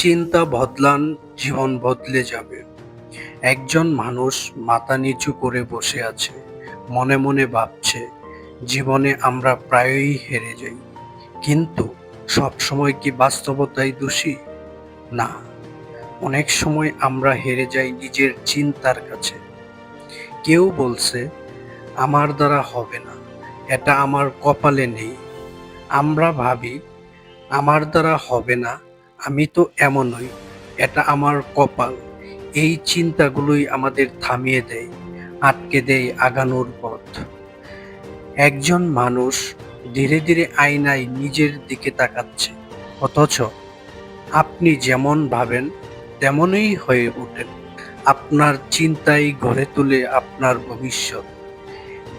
চিন্তা বদলান, জীবন বদলে যাবে। একজন মানুষ মাথা নিচু করে বসে আছে, মনে মনে ভাবছে, জীবনে আমরা প্রায়ই হেরে যাই। কিন্তু সবসময় কি বাস্তবতাই দোষী? না, অনেক সময় আমরা হেরে যাই নিজের চিন্তার কাছে। কেউ বলছে, আমার দ্বারা হবে না, এটা আমার কপালে নেই। আমরা ভাবি, আমার দ্বারা হবে না, আমি তো এমনই, এটা আমার কপাল। এই চিন্তাগুলোই আমাদের থামিয়ে দেয়, আটকে দেয় আগানোর পথ। একজন মানুষ ধীরে ধীরে আয়নায় নিজের দিকে তাকাচ্ছে, অথচ আপনি যেমন ভাবেন তেমনই হয়ে ওঠেন। আপনার চিন্তাই গড়ে তোলে আপনার ভবিষ্যৎ।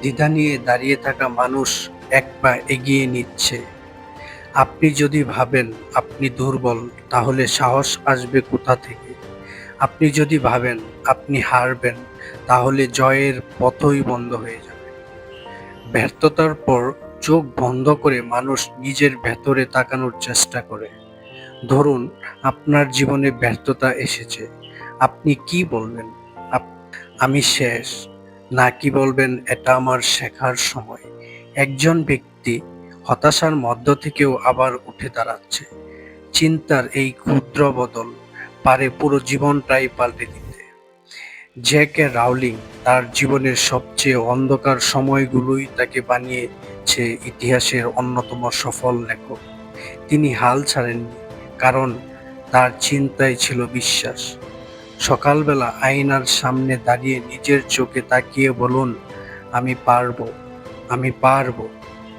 দ্বিধা নিয়ে দাঁড়িয়ে থাকা মানুষ এক পা এগিয়ে নিচ্ছে। আপনি যদি ভাবেন আপনি দুর্বল, তাহলে সাহস আসবে কোথা থেকে? আপনি যদি ভাবেন আপনি হারবেন, তাহলে জয়ের পথই বন্ধ হয়ে যাবে। ব্যর্থতার পর চোখ বন্ধ করে মানুষ নিজের ভেতরে তাকানোর চেষ্টা করে। ধরুন আপনার জীবনে ব্যর্থতা এসেছে, আপনি কি বলবেন? আমি শেষ, নাকি বলবেন এটা আমার শেখার সময়? একজন ব্যক্তি হতাশার মধ্য থেকেও আবার উঠে দাঁড়াচ্ছে। চিন্তার এই ক্ষুদ্র বদল পারে পুরো জীবনটাই পাল্টে দিতে। জে.কে রাউলিং তার জীবনের সবচেয়ে অন্ধকার সময়গুলোই তাকে বানিয়েছে ইতিহাসের অন্যতম সফল লেখক। তিনি হাল ছাড়েননি, কারণ তার চিন্তায় ছিল বিশ্বাস। সকালবেলা আয়নার সামনে দাঁড়িয়ে নিজের চোখে তাকিয়ে বলুন, আমি পারবো, আমি পারবো।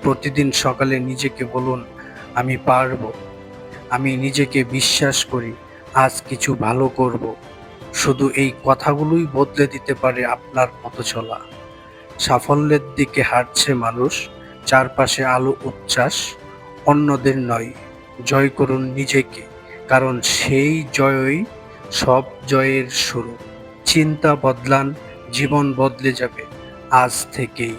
প্রতিদিন সকালে নিজেকে বলুন, আমি পারবো, আমি নিজেকে বিশ্বাস করি, আজ কিছু ভালো করব। শুধু এই কথাগুলোই বদলে দিতে পারে আপনার পথ চলা। সাফল্যের দিকে হাঁটছে মানুষ, চারপাশে আলো উচ্ছ্বাস, অন্যদের নয়। জয় করুন নিজেকে, কারণ সেই জয়ই সব জয়ের শুরু। চিন্তা বদলান, জীবন বদলে যাবে আজ থেকেই।